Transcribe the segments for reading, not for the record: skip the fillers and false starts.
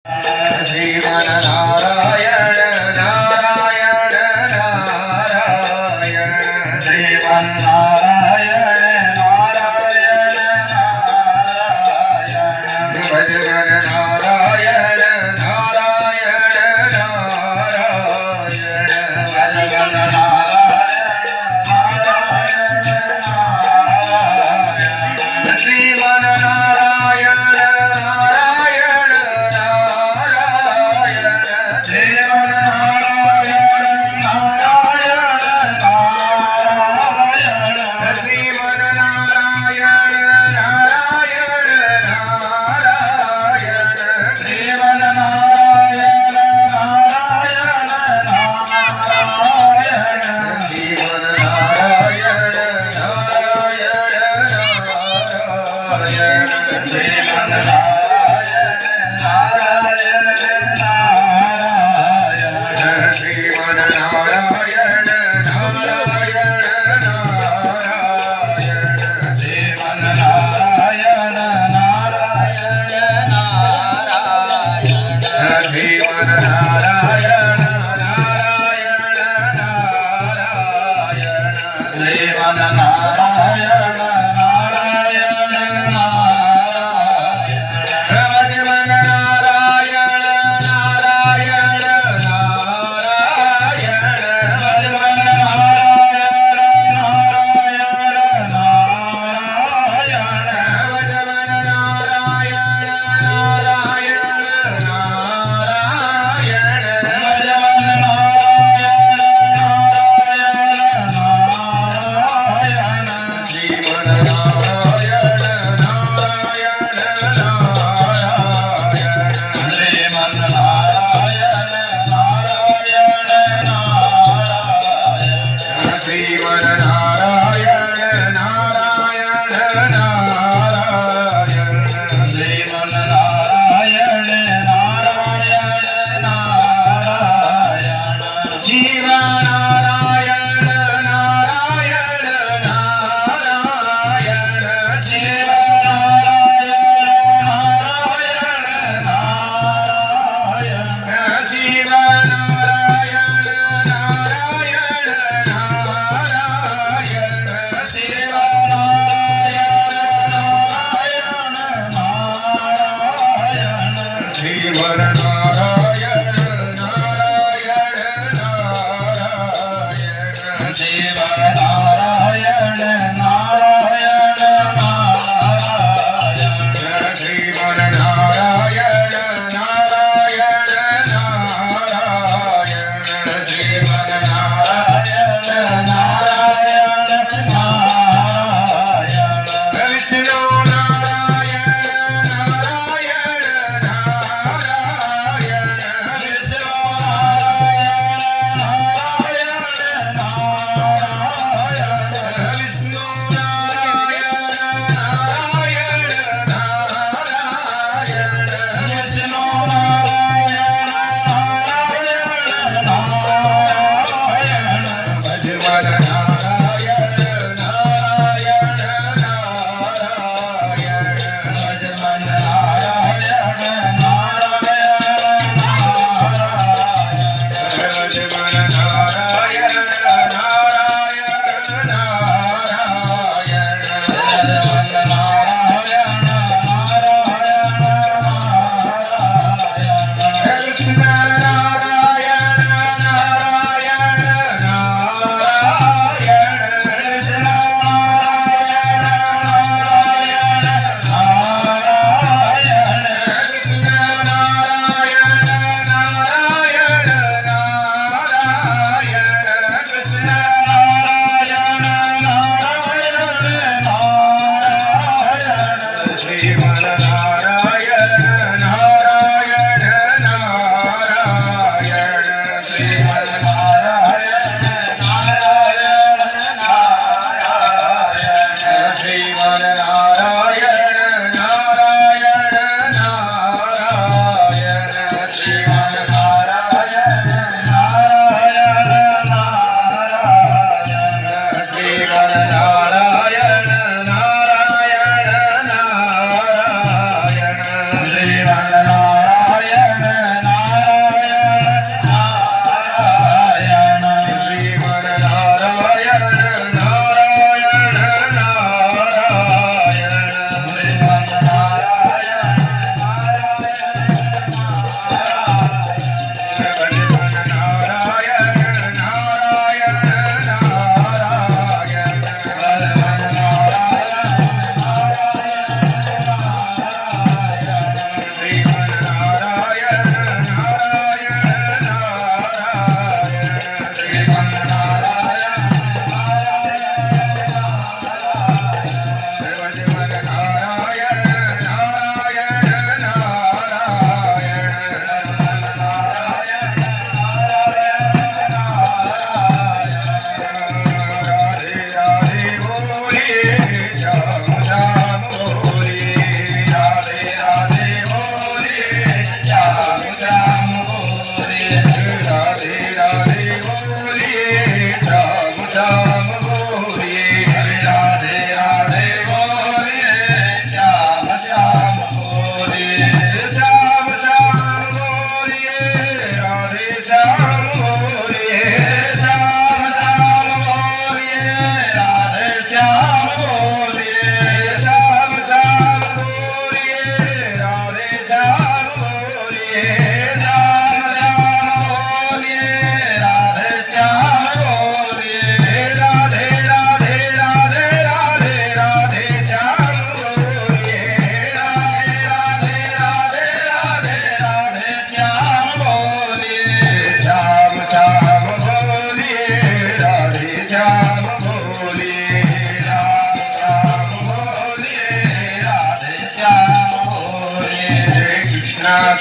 Narayana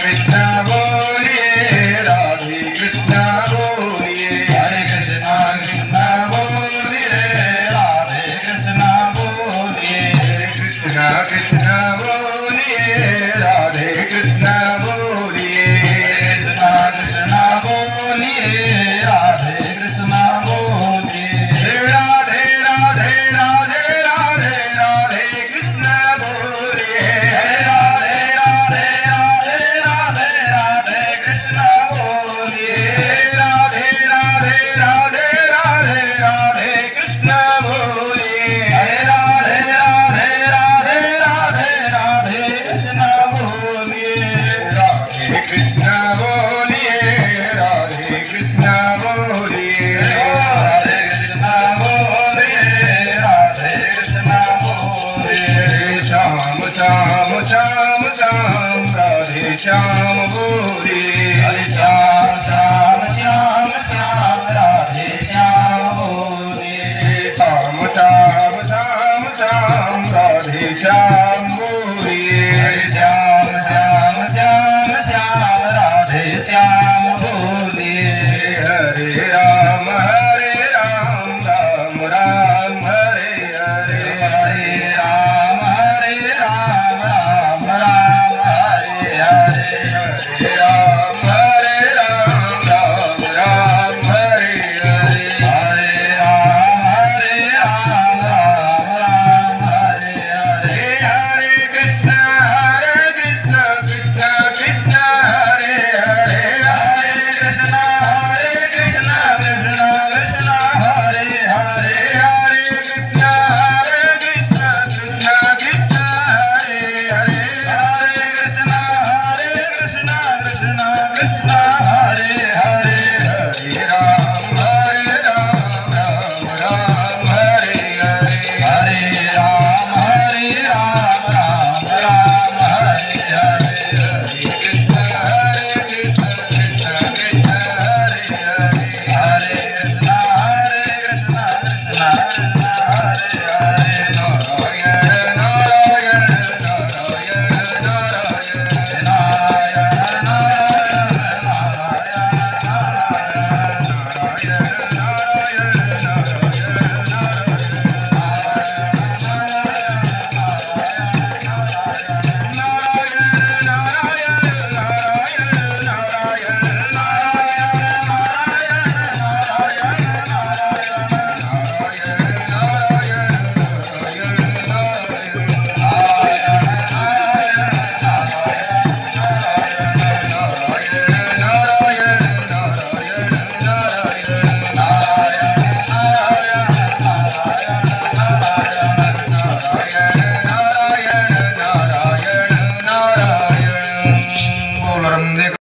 Krishna Boliye, Radhe Krishna Boliye, Hare Krishna Krishna Boliye, Radhe Krishna Boliye, Krishna Krishna Boliye, Radhe Krishna Boliye, Krishna Krishna Boliye, Radhe Krishna Boliye, Radhe Radhe Radhe Radhe Radhe Krishna Boliye, Radhe Radhe Krishna Boliye, Radhe Radhe Radhe Radhe Radhe Krishna Boliye, Radhe Radhe Radhe Radhe Radhe Krishna Boliye, Radhe Krishna Boliye, Radhe Krishna Boliye, Radhe Krishna Boliye, Radhe Krishna Boliye, Sham Sham Sham Sham Radhe Sham Boliye, Hare Sham Sham Sham Sham Radhe Sham Boliye, Sham Sham Sham Sham Radhe Sham Boliye, Hare Sham Sham Sham Sham Radhe Sham Boliye, Hare Ram Ram Ram Hare Hare, Hare Ram Ram Ram Hare Hare, Hare Ram Ram Ram Hare Hare, Hare Ram Ram Hare Hare, Hare Krishna Krishna Krishna Hare Hare, Hare Krishna Krishna Krishna Hare Hare, Hare Krishna Krishna Krishna Hare Hare, Hare Krishna Krishna Krishna